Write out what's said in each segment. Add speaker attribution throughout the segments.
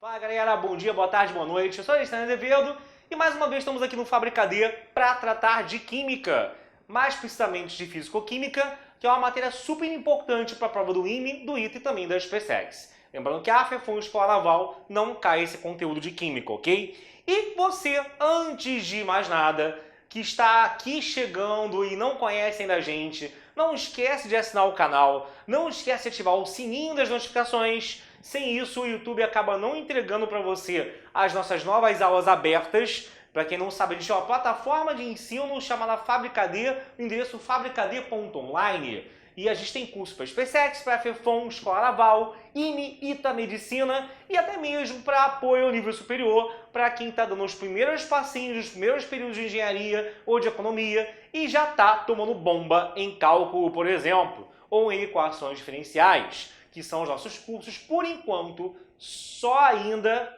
Speaker 1: Fala galera, bom dia, boa tarde, boa noite. Eu sou Alexandre Azevedo e mais uma vez estamos aqui no Fábrica D para tratar de química, mais precisamente de físico-química, que é uma matéria super importante para a prova do IME, do ITA e também da SpaceX. Lembrando que a FEFUN Escola Naval não cai esse conteúdo de química, ok? E você, antes de mais nada, que está aqui chegando e não conhece ainda a gente, não esquece de assinar o canal, não esquece de ativar o sininho das notificações. Sem isso, o YouTube acaba não entregando para você as nossas novas aulas abertas. Para quem não sabe, a gente é uma plataforma de ensino chamada Fábrica D, no endereço fabricad.online. E a gente tem curso para SpaceX, para FEFUN, Escola Naval, IME, ITA, Medicina e até mesmo para apoio ao nível superior para quem está dando os primeiros passinhos, os primeiros períodos de engenharia ou de economia e já está tomando bomba em cálculo, por exemplo, ou em equações diferenciais, que são os nossos cursos, por enquanto,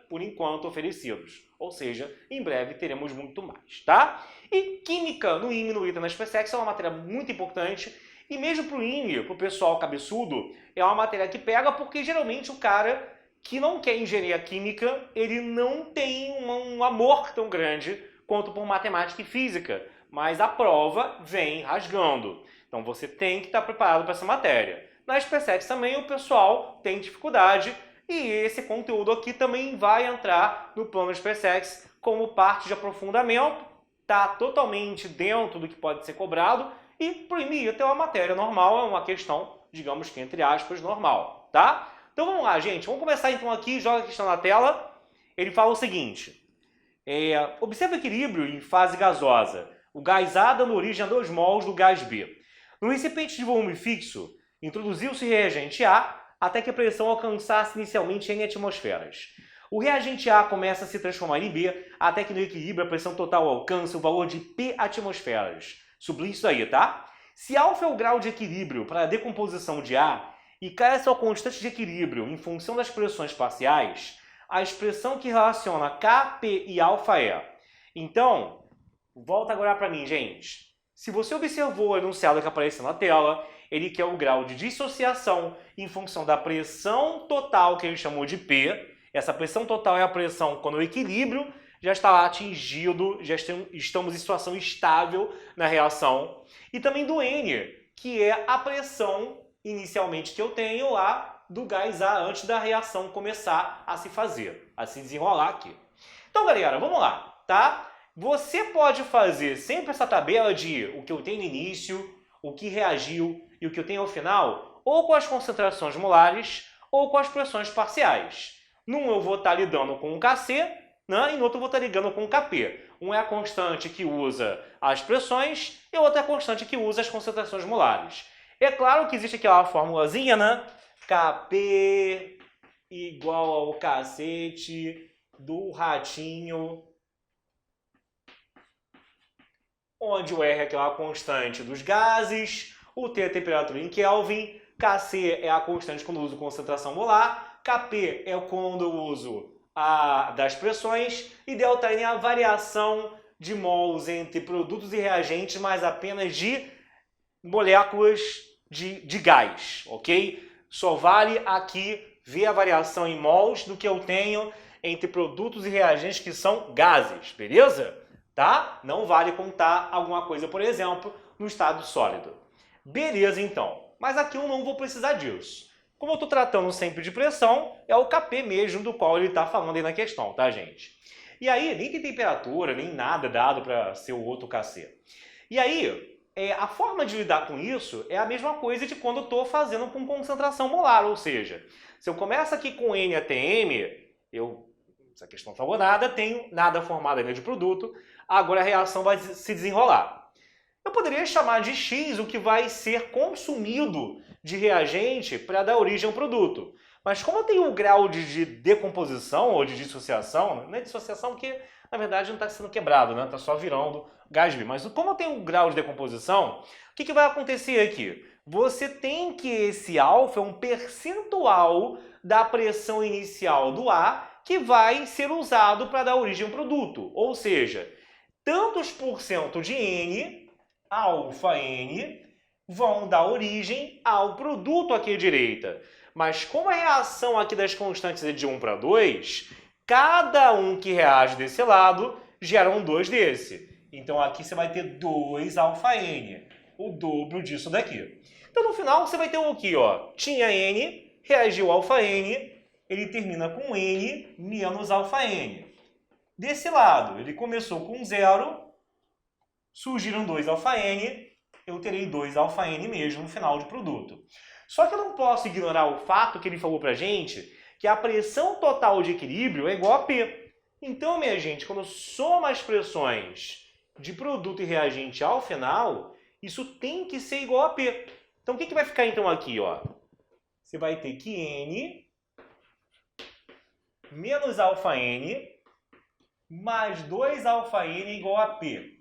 Speaker 1: por enquanto, oferecidos. Ou seja, em breve teremos muito mais, tá? E Química no IME, no ITA, na SpaceX é uma matéria muito importante. E mesmo para o IME, para o pessoal cabeçudo, é uma matéria que pega porque geralmente o cara que não quer engenharia química, ele não tem um amor tão grande quanto por matemática e física. Mas a prova vem rasgando. Então você tem que estar preparado para essa matéria. Na SpaceX também o pessoal tem dificuldade e esse conteúdo aqui também vai entrar no plano SpaceX como parte de aprofundamento. Está totalmente dentro do que pode ser cobrado. E para o IME até uma matéria normal, é uma questão, digamos que entre aspas, normal, tá? Então vamos lá, gente. Vamos começar então aqui, joga a questão na tela. Ele fala o seguinte. Observe o equilíbrio em fase gasosa. O gás A dando origem a 2 mols do gás B. No recipiente de volume fixo, introduziu-se reagente A até que a pressão alcançasse inicialmente N atmosferas. O reagente A começa a se transformar em B até que no equilíbrio a pressão total alcance o valor de P atmosferas. Sublinhe isso aí, tá? Se α é o grau de equilíbrio para a decomposição de A e K é sua constante de equilíbrio em função das pressões parciais, a expressão que relaciona K, P e α é. Então, volta agora para mim, gente. Se você observou o enunciado que apareceu na tela, ele quer o grau de dissociação em função da pressão total que ele chamou de P. Essa pressão total é a pressão quando o equilíbrio já está atingido, já estamos em situação estável na reação. E também do N, que é a pressão inicialmente que eu tenho lá do gás A antes da reação começar a se fazer, a se desenrolar aqui. Então, galera, vamos lá, tá? Você pode fazer sempre essa tabela de o que eu tenho no início, o que reagiu e o que eu tenho ao final, ou com as concentrações molares, ou com as pressões parciais. Num eu vou estar lidando com o Kc, né? E no outro eu vou estar ligando com o Kp. Um é a constante que usa as pressões e o outro é a constante que usa as concentrações molares. É claro que existe aquela formulazinha, né? Kp igual ao cacete do ratinho, onde o R é aquela constante dos gases, o T é a temperatura em Kelvin, Kc é a constante quando eu uso concentração molar, Kp é quando eu uso das pressões e ΔN é a variação de mols entre produtos e reagentes, mas apenas de moléculas de gás, ok? Só vale aqui ver a variação em mols do que eu tenho entre produtos e reagentes que são gases, beleza? Tá? Não vale contar alguma coisa, por exemplo, no estado sólido. Beleza, então. Mas aqui eu não vou precisar disso. Como eu estou tratando sempre de pressão, é o Kp mesmo do qual ele está falando aí na questão, tá, gente? E aí, nem tem temperatura, nem nada dado para ser o outro Kc. E aí, a forma de lidar com isso é a mesma coisa de quando eu estou fazendo com concentração molar, ou seja, se eu começo aqui com N até M, se a questão não falou nada, tenho nada formado ainda de produto, agora a reação vai se desenrolar. Eu poderia chamar de X o que vai ser consumido de reagente para dar origem ao produto. Mas como eu tenho o grau de decomposição ou de dissociação, não é dissociação porque na verdade não está sendo quebrado, né? Está só virando gás B. Mas como eu tenho o grau de decomposição, o que vai acontecer aqui? Você tem que esse α é um percentual da pressão inicial do A que vai ser usado para dar origem ao produto. Ou seja, tantos por cento de N, alfa N, vão dar origem ao produto aqui à direita. Mas como a reação aqui das constantes é de 1 para 2, cada um que reage desse lado gera um 2 desse. Então aqui você vai ter 2 alfa-N, o dobro disso daqui. Então no final você vai ter o quê? Ó? Tinha N, reagiu alfa-N, ele termina com N menos alfa-N. Desse lado, ele começou com 0, surgiram 2 alfa-N, eu terei 2 alfa-N mesmo no final de produto. Só que eu não posso ignorar o fato que ele falou pra gente que a pressão total de equilíbrio é igual a P. Então, minha gente, quando eu somo as pressões de produto e reagente ao final, isso tem que ser igual a P. Então, o que vai ficar então aqui? Ó? Você vai ter que N menos alfa-N mais 2 alfa-N igual a P.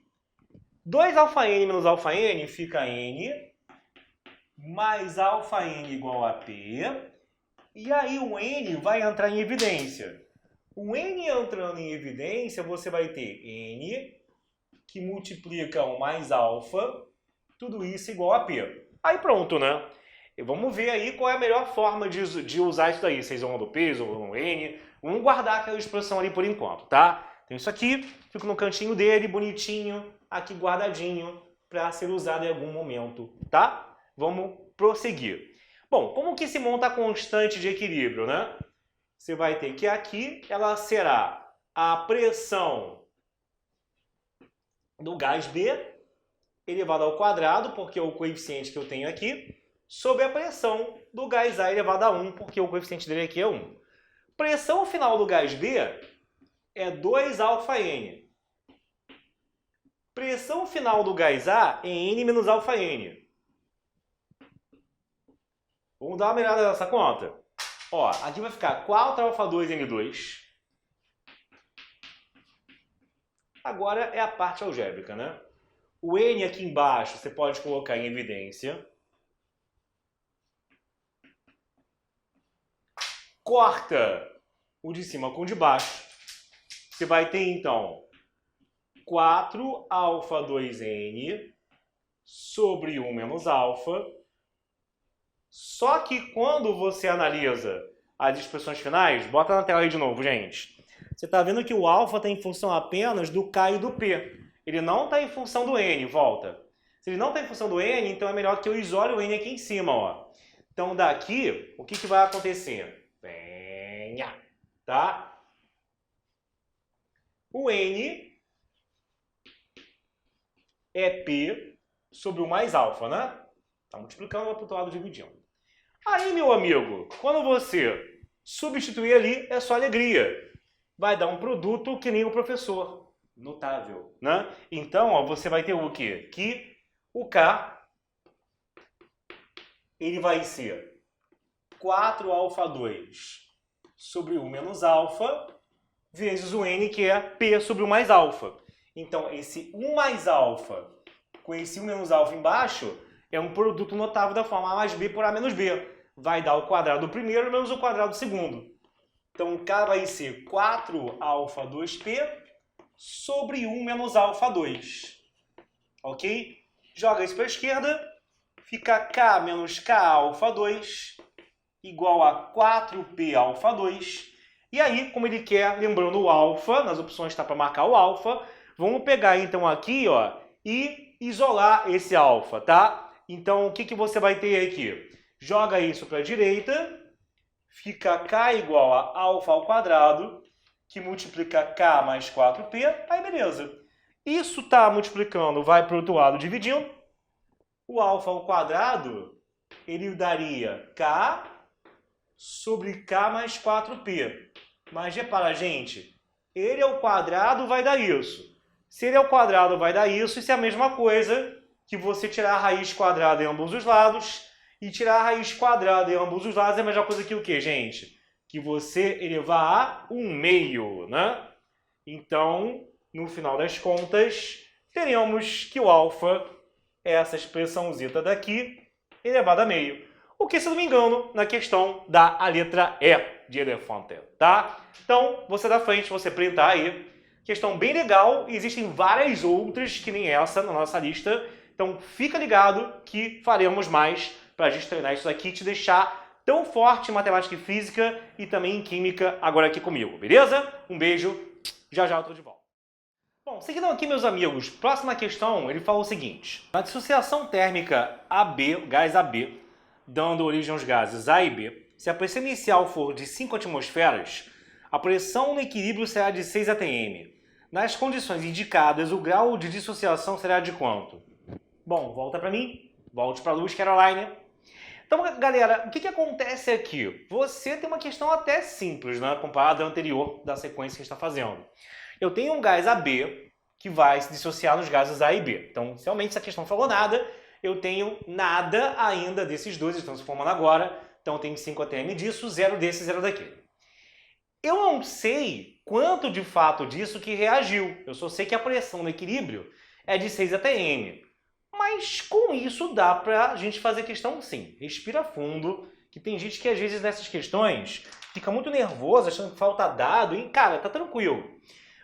Speaker 1: 2 alfa-N menos alfa-N fica N mais alfa-N igual a P. E aí o N vai entrar em evidência. O N entrando em evidência, você vai ter N, que multiplica 1 mais alfa, tudo isso igual a P. Aí pronto, né? E vamos ver aí qual é a melhor forma de usar isso daí. Vocês vão do P, vão do N. Vamos guardar aquela expressão ali por enquanto, tá? Então isso aqui fica no cantinho dele, bonitinho, aqui guardadinho, para ser usado em algum momento, tá? Vamos prosseguir. Bom, como que se monta a constante de equilíbrio, né? Você vai ter que aqui ela será a pressão do gás B elevado ao quadrado, porque é o coeficiente que eu tenho aqui, sobre a pressão do gás A elevado a 1, porque o coeficiente dele aqui é 1. Pressão final do gás B é 2 alfa-N. Pressão final do gás A é N menos alfa-N. Vamos dar uma olhada nessa conta? Ó, aqui vai ficar 4 alfa2N2. Agora é a parte algébrica, né? O N aqui embaixo você pode colocar em evidência. Corta o de cima com o de baixo. Você vai ter, então, 4 alfa2N sobre 1 menos alfa. Só que quando você analisa as expressões finais, bota na tela aí de novo, gente. Você está vendo que o alfa está em função apenas do K e do P. Ele não está em função do N, volta. Se ele não está em função do N, então é melhor que eu isole o N aqui em cima, ó. Então daqui, o que vai acontecer? Venha, tá? O N é P sobre o mais alfa, né? Tá multiplicando para o outro lado dividindo. Aí, meu amigo, quando você substituir ali, é só alegria. Vai dar um produto que nem o professor. Notável, né? Então, ó, você vai ter o quê? Que o K, ele vai ser 4 alfa2 sobre 1 menos alfa, vezes o N, que é P sobre 1 mais alfa. Então, esse 1 mais alfa com esse 1 menos alfa embaixo é um produto notável da forma A mais B por A menos B. Vai dar o quadrado do primeiro menos o quadrado do segundo. Então, K vai ser 4 alfa2P sobre 1 menos alfa2. Ok? Joga isso para a esquerda. Fica K menos K alfa2 igual a 4P alfa2. E aí, como ele quer, lembrando o alfa, nas opções está para marcar o alfa, vamos pegar então aqui, ó, e isolar esse alfa, tá? Então, o que você vai ter aqui? Joga isso para a direita, fica K igual a alfa ao quadrado, que multiplica K mais 4P, aí beleza. Isso está multiplicando, vai para o outro lado dividindo. O alfa ao quadrado, ele daria K sobre K mais 4P. Mas repara, gente, ele ao quadrado vai dar isso. Se ele ao quadrado vai dar isso é a mesma coisa que você tirar a raiz quadrada em ambos os lados. E tirar a raiz quadrada em ambos os lados é a mesma coisa que o quê, gente? Que você elevar a 1/2, né? Então, no final das contas, teremos que o alfa é essa expressãozita daqui, elevada a meio. O que, se não me engano, na questão dá a letra E de elefante, tá? Então, você da frente, você printar aí. Questão bem legal, existem várias outras, que nem essa, na nossa lista, Então fica ligado que faremos mais para a gente treinar isso aqui e te deixar tão forte em matemática e física e também em química agora aqui comigo, beleza? Um beijo, já já eu tô de volta. Bom, seguindo aqui, meus amigos, próxima questão, ele fala o seguinte. Na dissociação térmica AB, gás AB, dando origem aos gases A e B, se a pressão inicial for de 5 atmosferas, a pressão no equilíbrio será de 6 atm. Nas condições indicadas, o grau de dissociação será de quanto? Bom, volta para mim, volte para a luz, Caroline. Então, galera, o que acontece aqui? Você tem uma questão até simples, né, comparada à anterior da sequência que a gente está fazendo. Eu tenho um gás AB que vai se dissociar nos gases A e B. Então, se realmente essa questão não falou nada, eu tenho nada ainda desses dois, estão se formando agora. Então, eu tenho 5 atm disso, 0 desse, 0 daquele. Eu não sei quanto de fato disso que reagiu. Eu só sei que a pressão no equilíbrio é de 6 atm. Mas com isso dá pra gente fazer questão sim. Respira fundo, que tem gente que às vezes nessas questões fica muito nervoso, achando que falta dado. E cara, tá tranquilo.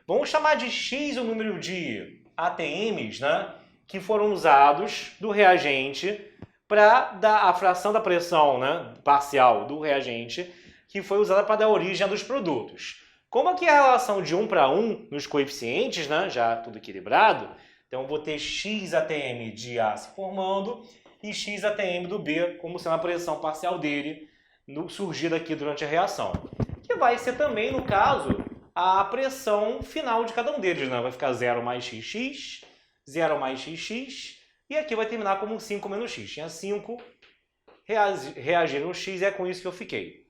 Speaker 1: Vamos chamar de X o número de ATMs, né, que foram usados do reagente para dar a fração da pressão, né, parcial do reagente, que foi usada para dar origem a dos produtos. Como aqui é a relação de 1 para 1 nos coeficientes, né, já tudo equilibrado, então eu vou ter X ATM de A se formando e X ATM do B, como sendo a pressão parcial dele surgida aqui durante a reação. Que vai ser também, no caso, a pressão final de cada um deles, né? Vai ficar 0 mais XX, 0 mais XX, e aqui vai terminar como 5 menos X. Tinha 5, reagiram no X, e é com isso que eu fiquei.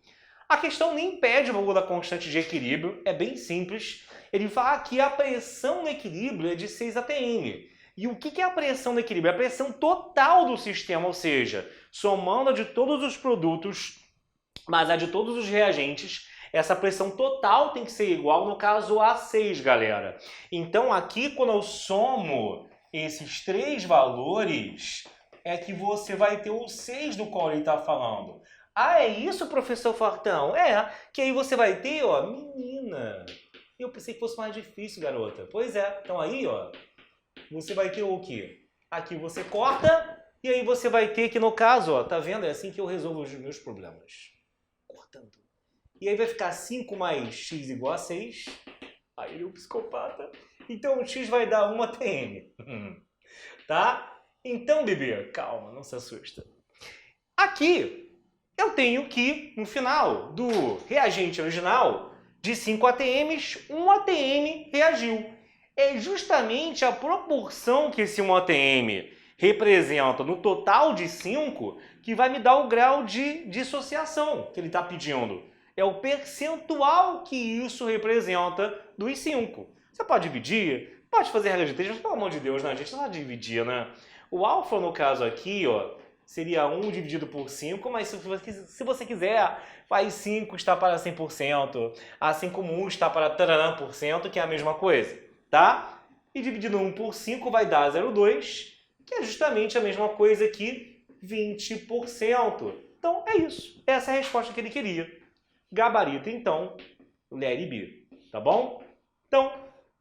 Speaker 1: A questão nem pede o valor da constante de equilíbrio, é bem simples. Ele fala que a pressão no equilíbrio é de 6 atm. E o que é a pressão no equilíbrio? É a pressão total do sistema, ou seja, somando a de todos os produtos, mas a de todos os reagentes, essa pressão total tem que ser igual, no caso, a 6, galera. Então, aqui, quando eu somo esses três valores, é que você vai ter o 6 do qual ele está falando. Ah, é isso, professor Fortão? É, que aí você vai ter, ó, menina. Eu pensei que fosse mais difícil, garota. Pois é, então aí, ó, você vai ter o quê? Aqui você corta, e aí você vai ter que, no caso, ó, tá vendo? É assim que eu resolvo os meus problemas. Cortando. E aí vai ficar 5 mais x igual a 6. Aí ele é um psicopata. Então o x vai dar 1 atm. Tá? Então, bebê, calma, não se assusta. Aqui eu tenho que, no final do reagente original, de 5 atms, 1 atm reagiu. É justamente a proporção que esse 1 atm representa no total de 5 que vai me dar o grau de dissociação que ele está pedindo. É o percentual que isso representa dos 5. Você pode dividir, pode fazer regra de 3, mas pelo amor de Deus, né? A gente não vai dividir, né? O alfa, no caso aqui, ó, seria 1 dividido por 5, mas se você quiser, faz 5 está para 100%, assim como 1 está para taranã%, que é a mesma coisa, tá? E dividindo 1 por 5 vai dar 0,2, que é justamente a mesma coisa que 20%. Então, é isso. Essa é a resposta que ele queria. Gabarito, então, Let B, tá bom? Então,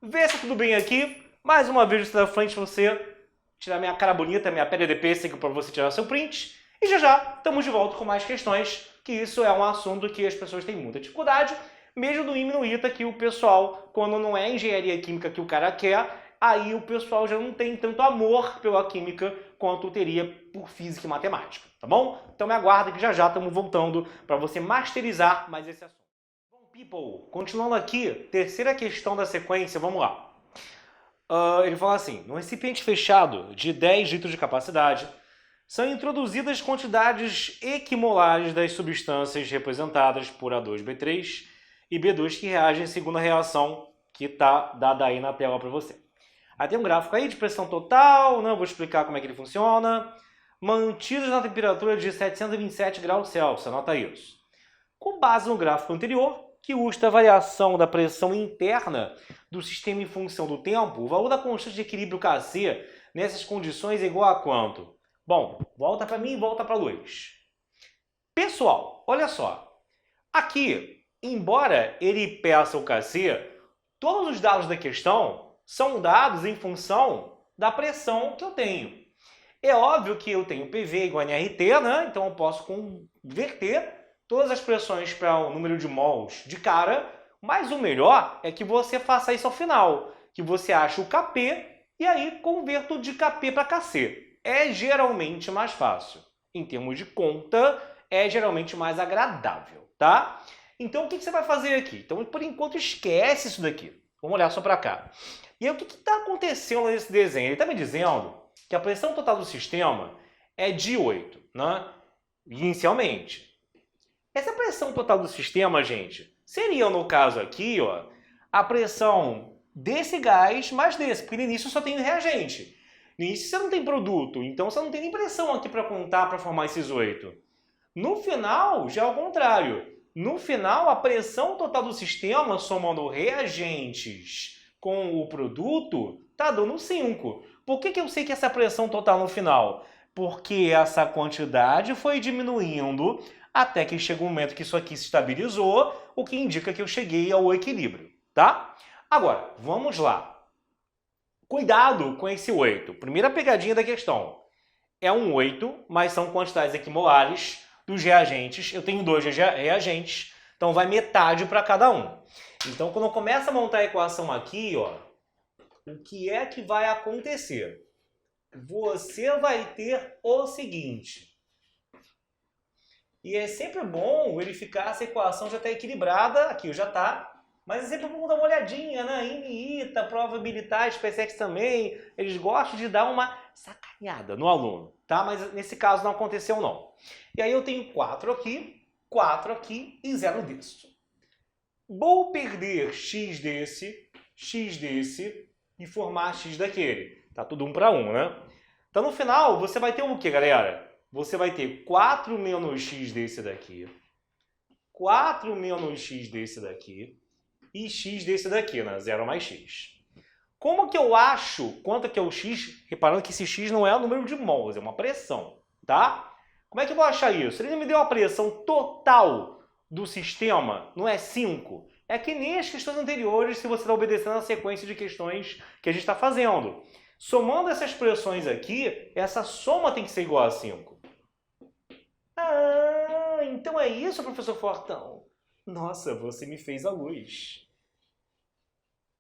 Speaker 1: vê se tudo bem aqui. Mais uma vez, estou na frente de você. Tirar minha cara bonita, minha pele de pêssego para você tirar seu print. E já já, estamos de volta com mais questões, que isso é um assunto que as pessoas têm muita dificuldade, mesmo no IME e no ITA, que o pessoal, quando não é engenharia química que o cara quer, aí o pessoal já não tem tanto amor pela química quanto teria por física e matemática, tá bom? Então me aguarda que já já estamos voltando para você masterizar mais esse assunto. Bom, people, continuando aqui, terceira questão da sequência, vamos lá. Ele fala assim, no recipiente fechado de 10 litros de capacidade, são introduzidas quantidades equimolares das substâncias representadas por A2B3 e B2 que reagem segundo a reação que está dada aí na tela para você. Aí tem um gráfico aí de pressão total, né? Vou explicar como é que ele funciona. Mantidos na temperatura de 727 graus Celsius, anota isso. Com base no gráfico anterior, que usa a variação da pressão interna do sistema em função do tempo, o valor da constante de equilíbrio Kc nessas condições é igual a quanto? Bom, volta para mim e volta para a luz. Pessoal, olha só. Aqui, embora ele peça o Kc, todos os dados da questão são dados em função da pressão que eu tenho. É óbvio que eu tenho PV igual a nRT, né? Então eu posso converter todas as pressões para o número de mols de cara, mas o melhor é que você faça isso ao final, que você ache o Kp e aí converto de Kp para Kc. É geralmente mais fácil. Em termos de conta, é geralmente mais agradável, tá? Então o que você vai fazer aqui? Então por enquanto esquece isso daqui. Vamos olhar só para cá. E aí o que está acontecendo nesse desenho? Ele está me dizendo que a pressão total do sistema é de 8, né? Inicialmente. Essa pressão total do sistema, gente, seria no caso aqui, ó, a pressão desse gás mais desse, porque no início só tem o reagente. No início você não tem produto, então você não tem nem pressão aqui para contar para formar esses 8. No final, já é o contrário. No final, a pressão total do sistema, somando reagentes com o produto, está dando 5. Por que eu sei que essa pressão total no final? Porque essa quantidade foi diminuindo até que chega um momento que isso aqui se estabilizou, o que indica que eu cheguei ao equilíbrio, tá? Agora, vamos lá. Cuidado com esse 8. Primeira pegadinha da questão. É um 8, mas são quantidades equimolares dos reagentes. Eu tenho 2 reagentes, então vai metade para cada um. Então, quando eu começo a montar a equação aqui, ó, o que é que vai acontecer? Você vai ter o seguinte. E é sempre bom verificar se a equação já está equilibrada. Aqui já está. Mas é sempre bom dar uma olhadinha, né? INITA, probabilidade, SpaceX também. Eles gostam de dar uma sacaneada no aluno, tá? Mas nesse caso não aconteceu, não. E aí eu tenho 4 aqui e 0 desse. Vou perder x desse e formar x daquele. Tá tudo 1 para 1, né? Então no final você vai ter o que, galera? Você vai ter 4 menos x desse daqui, 4 menos x desse daqui e x desse daqui, né? 0 mais x. Como que eu acho quanto que é o x? Reparando que esse x não é o número de mols, é uma pressão, tá? Como é que eu vou achar isso? Ele me deu a pressão total do sistema, não é 5. É que nem as questões anteriores, se você está obedecendo a sequência de questões que a gente está fazendo. Somando essas pressões aqui, essa soma tem que ser igual a 5. Ah, então é isso, professor Fortão? Nossa, você me fez a luz.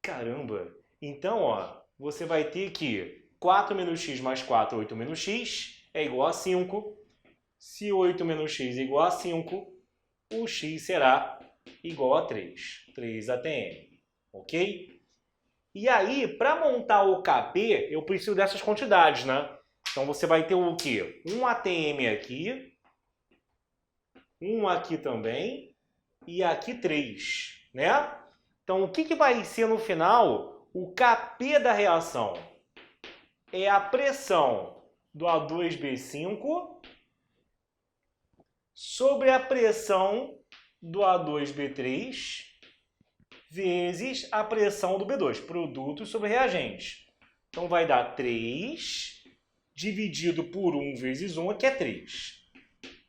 Speaker 1: Caramba! Então, ó, você vai ter que 4 menos x mais 4, 8 menos x, é igual a 5. Se 8 menos x é igual a 5, o x será igual a 3. 3 ATM, ok? E aí, para montar o Kp, eu preciso dessas quantidades, né? Então, você vai ter o quê? Um ATM aqui, um aqui também, e aqui 3, né? Então, o que vai ser no final o Kp da reação? É a pressão do A2B5 sobre a pressão do A2B3 vezes a pressão do B2, produtos sobre reagentes. Então, vai dar 3 dividido por 1 vezes 1, que é 3.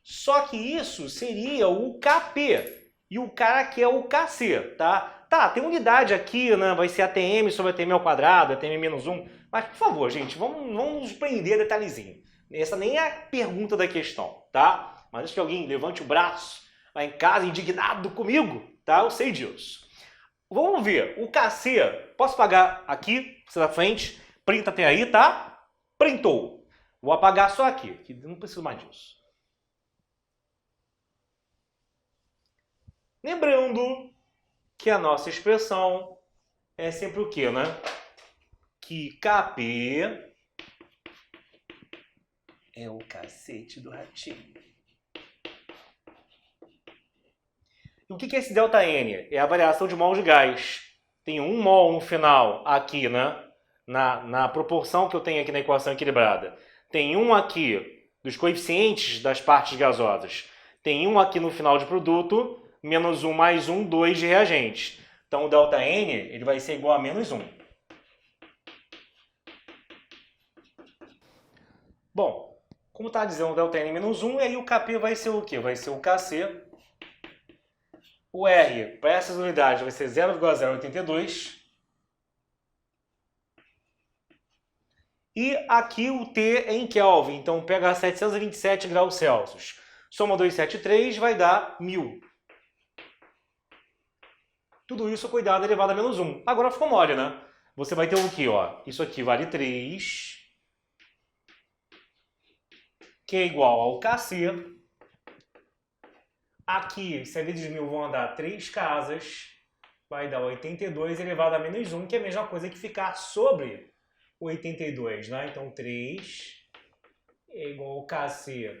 Speaker 1: Só que isso seria o Kp. E o cara quer o Kc, tá? Tá, tem unidade aqui, né? Vai ser ATM sobre ATM ao quadrado, ATM menos 1. Mas, por favor, gente, vamos nos prender detalhezinho. Essa nem é a pergunta da questão, tá? Mas antes que alguém levante o braço lá em casa indignado comigo, tá? Eu sei disso. Vamos ver. O Kc, posso apagar aqui, você da frente? Printa até aí, tá? Printou. Vou apagar só aqui, que não preciso mais disso. Lembrando que a nossa expressão é sempre o quê, né? Que Kp é o cacete do ratinho. E o que é esse ΔN? É a variação de mol de gás. Tem 1 mol no final aqui, né? Na proporção que eu tenho aqui na equação equilibrada. Tem 1 aqui dos coeficientes das partes gasosas. Tem 1 aqui no final de produto, menos 1 mais 1, 2 de reagentes. Então o ΔN ele vai ser igual a menos 1. Bom, como está dizendo o ΔN menos 1, e aí o Kp vai ser o quê? Vai ser o Kc. O R, para essas unidades, vai ser 0,082. E aqui o T é em Kelvin, então pega 727 graus Celsius. Soma 273 vai dar 1000. Tudo isso cuidado elevado a menos 1. Agora ficou mole, né? Você vai ter o quê? Ó? Isso aqui vale 3, que é igual ao KC. Aqui, 100 vezes 1000 vão dar 3 casas. Vai dar 82 elevado a menos 1, que é a mesma coisa que ficar sobre 82, né? Então, 3 é igual ao KC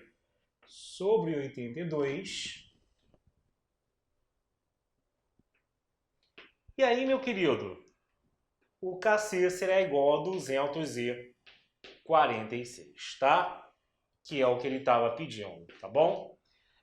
Speaker 1: sobre 82. E aí, meu querido, o KC será igual a 246, tá? Que é o que ele estava pedindo, tá bom?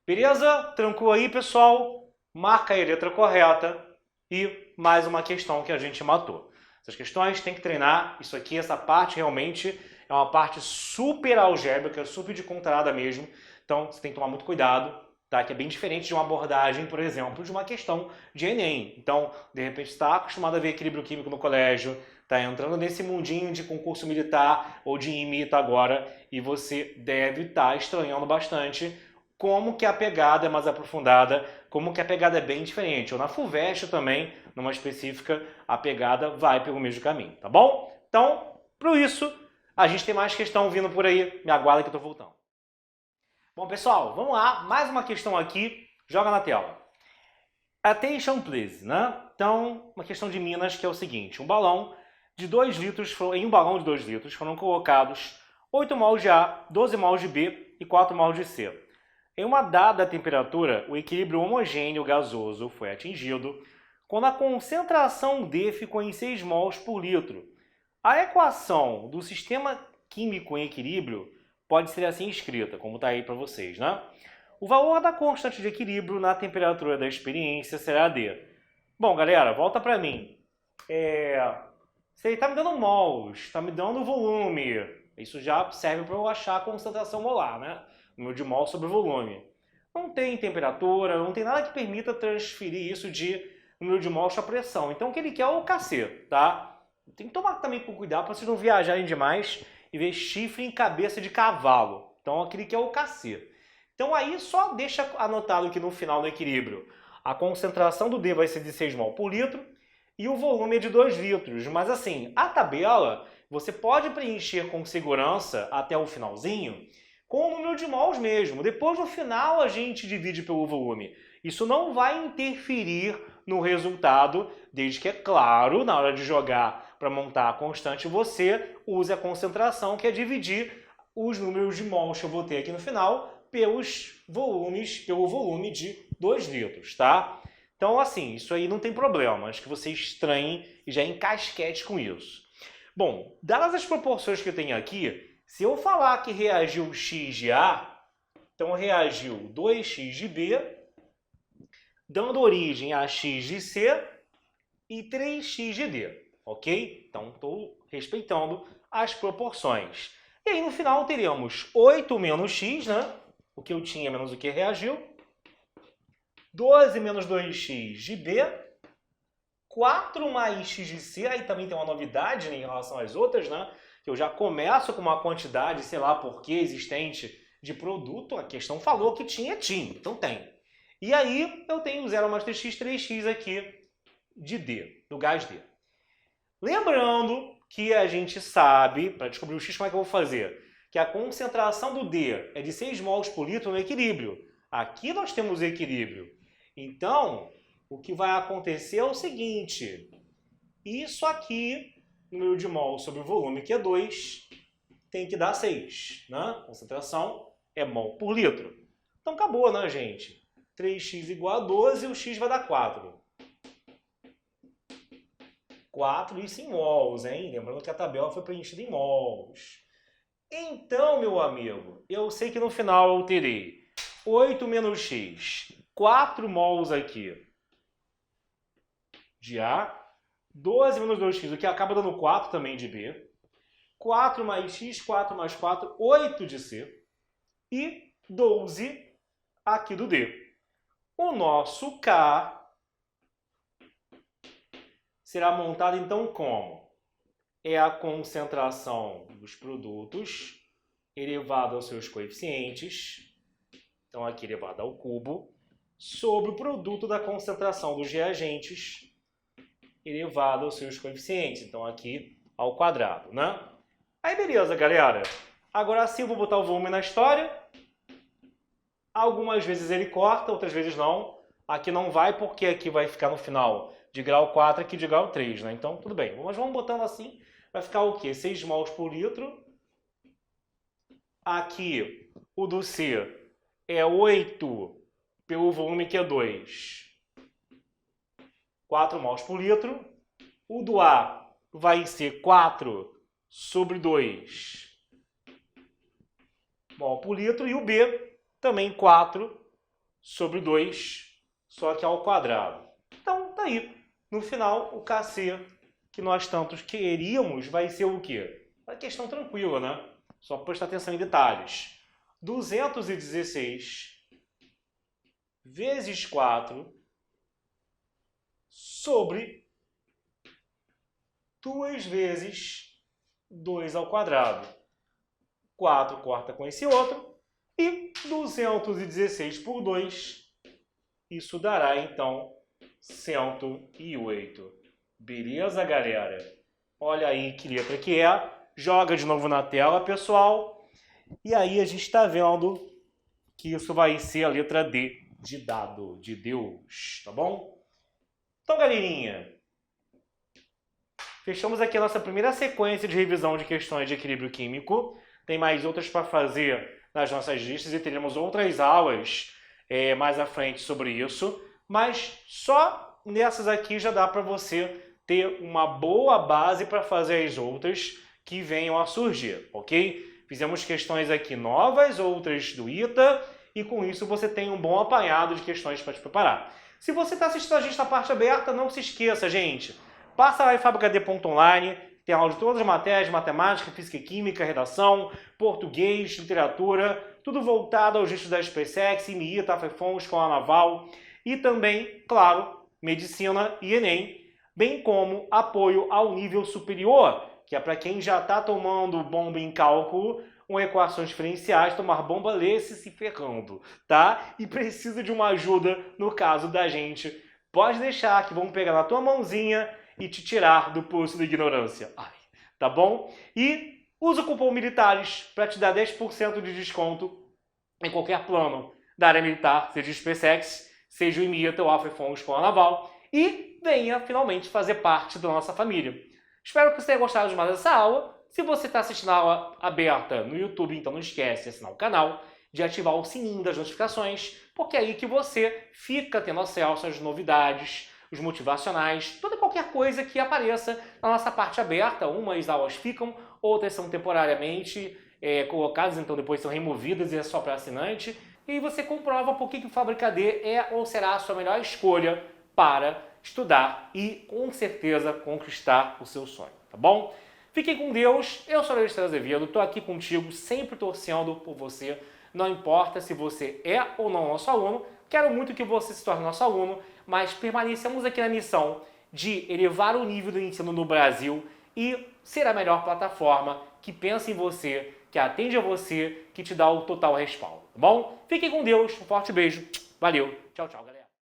Speaker 1: Beleza? Trancou aí, pessoal? Marca aí a letra correta e mais uma questão que a gente matou. Essas questões tem que treinar. Isso aqui, essa parte realmente é uma parte super algébrica, super de contada mesmo. Então, você tem que tomar muito cuidado, tá? Que é bem diferente de uma abordagem, por exemplo, de uma questão de Enem. Então, de repente, está acostumado a ver equilíbrio químico no colégio, está entrando nesse mundinho de concurso militar ou de IMITA agora, e você deve estar estranhando bastante como que a pegada é mais aprofundada, como que a pegada é bem diferente. Ou na FUVEST também, numa específica, a pegada vai pelo mesmo caminho, tá bom? Então, por isso, a gente tem mais questão vindo por aí. Me aguarda que eu tô voltando. Bom, pessoal, vamos lá. Mais uma questão aqui. Joga na tela. Attention, please, né? Então, uma questão de Minas que é o seguinte. Em um balão de 2 litros foram colocados 8 mols de A, 12 mols de B e 4 mols de C. Em uma dada temperatura, o equilíbrio homogêneo gasoso foi atingido quando a concentração D ficou em 6 mols por litro. A equação do sistema químico em equilíbrio pode ser assim escrita, como está aí para vocês, né? O valor da constante de equilíbrio na temperatura da experiência será D. Bom, galera, volta para mim. Você está me dando mols, está me dando volume. Isso já serve para eu achar a concentração molar, né? Número de mol sobre volume. Não tem temperatura, não tem nada que permita transferir isso de número de mols para pressão. Então o que ele quer é o KC, tá? Tem que tomar também com cuidado para vocês não viajarem demais e ver chifre em cabeça de cavalo. Então aquele que é o KC. Então aí só deixa anotado que no final do equilíbrio a concentração do D vai ser de 6 mol por litro e o volume é de 2 litros. Mas assim, a tabela você pode preencher com segurança até o finalzinho com o número de mols mesmo. Depois, no final, a gente divide pelo volume. Isso não vai interferir no resultado, desde que, é claro, na hora de jogar para montar a constante, você use a concentração, que é dividir os números de mols que eu vou ter aqui no final pelos volumes, pelo volume de 2 litros, tá? Então, assim, isso aí não tem problema. Acho que você estranhe e já encasquete com isso. Bom, dadas as proporções que eu tenho aqui, se eu falar que reagiu x de A, então reagiu 2x de B, dando origem a x de C e 3x de D, ok? Então, estou respeitando as proporções. E aí, no final, teremos 8 menos x, né? O que eu tinha menos o que reagiu. 12 menos 2x de B. 4 mais x de C. Aí também tem uma novidade, né, em relação às outras, né? Que eu já começo com uma quantidade, sei lá por que, existente de produto. A questão falou que tinha, então tem. E aí eu tenho 0 mais 3x, 3x aqui de D, do gás D. Lembrando que a gente sabe, para descobrir o x, como é que eu vou fazer? Que a concentração do D é de 6 mols por litro no equilíbrio. Aqui nós temos equilíbrio. Então, o que vai acontecer é o seguinte. Isso aqui, número de mol sobre o volume, que é 2, tem que dar 6. Né? Concentração é mol por litro. Então acabou, né, gente? 3x igual a 12, o x vai dar 4. 4, isso em mols, hein? Lembrando que a tabela foi preenchida em mols. Então, meu amigo, eu sei que no final eu terei 8 menos x, 4 mols aqui de A, 12 menos 2x, o que acaba dando 4 também de B, 4 mais x, 4 mais 4, 8 de C, e 12 aqui do D. O nosso K será montado então como? é a concentração dos produtos elevado aos seus coeficientes, então aqui elevado ao cubo, sobre o produto da concentração dos reagentes elevado aos seus coeficientes, então aqui ao quadrado, né? Aí beleza, galera. Agora sim eu vou botar o volume na história. Algumas vezes ele corta, outras vezes não. Aqui não vai porque aqui vai ficar no final de grau 4 aqui de grau 3, né? Então tudo bem. Mas vamos botando assim. Vai ficar o quê? 6 mols por litro. Aqui o do C é 8 pelo volume que é 2. 4 mols por litro. O do A vai ser 4 sobre 2 mol por litro. E o B também 4 sobre 2, só que ao quadrado. Então, tá aí. No final, o Kc que nós tantos queríamos vai ser o quê? Uma questão tranquila, né? Só prestar atenção em detalhes. 216 vezes 4 sobre 2 vezes 2 ao quadrado. 4 corta com esse outro. E 216 por 2, isso dará, então, 108. Beleza, galera? Olha aí que letra que é. Joga de novo na tela, pessoal. E aí a gente está vendo que isso vai ser a letra D, de dado, de Deus, tá bom? Então, galerinha, fechamos aqui a nossa primeira sequência de revisão de questões de equilíbrio químico. Tem mais outras para fazer nas nossas listas e teremos outras aulas mais à frente sobre isso. Mas só nessas aqui já dá para você ter uma boa base para fazer as outras que venham a surgir, ok? Fizemos questões aqui novas, outras do ITA, e com isso você tem um bom apanhado de questões para te preparar. Se você está assistindo a gente na parte aberta, não se esqueça, gente. Passa lá em fabricad.online, tem aula de todas as matérias, matemática, física e química, redação, português, literatura, tudo voltado aos estudos da SpaceX, IMITA, AFEFOM, Escola Naval e também, claro, medicina e Enem, bem como apoio ao nível superior, que é para quem já está tomando bomba em cálculo, ou equações diferenciais, tomar bomba, lê-se se ferrando, tá? E precisa de uma ajuda no caso da gente. Pode deixar que vamos pegar na tua mãozinha e te tirar do poço da ignorância. Ai, tá bom? E usa o cupom MILITARES para te dar 10% de desconto em qualquer plano da área militar, seja o SpaceX, seja o IMITA ou AFEFOM, Escola Naval, e venha finalmente fazer parte da nossa família. Espero que você tenha gostado de mais dessa aula. Se você está assistindo a aula aberta no YouTube, então não esquece de assinar o canal, de ativar o sininho das notificações, porque é aí que você fica tendo acesso às novidades, os motivacionais, toda e qualquer coisa que apareça na nossa parte aberta. Umas aulas ficam, outras são temporariamente colocadas, então depois são removidas e é só para assinante. E você comprova por que o Fabricad é ou será a sua melhor escolha para estudar e, com certeza, conquistar o seu sonho, tá bom? Fiquem com Deus, eu sou o Alexandre Azevedo, estou aqui contigo, sempre torcendo por você, não importa se você é ou não nosso aluno, quero muito que você se torne nosso aluno, mas permanecemos aqui na missão de elevar o nível do ensino no Brasil e ser a melhor plataforma que pensa em você, que atende a você, que te dá o total respaldo, tá bom? Fiquem com Deus, um forte beijo, valeu, tchau, tchau, galera.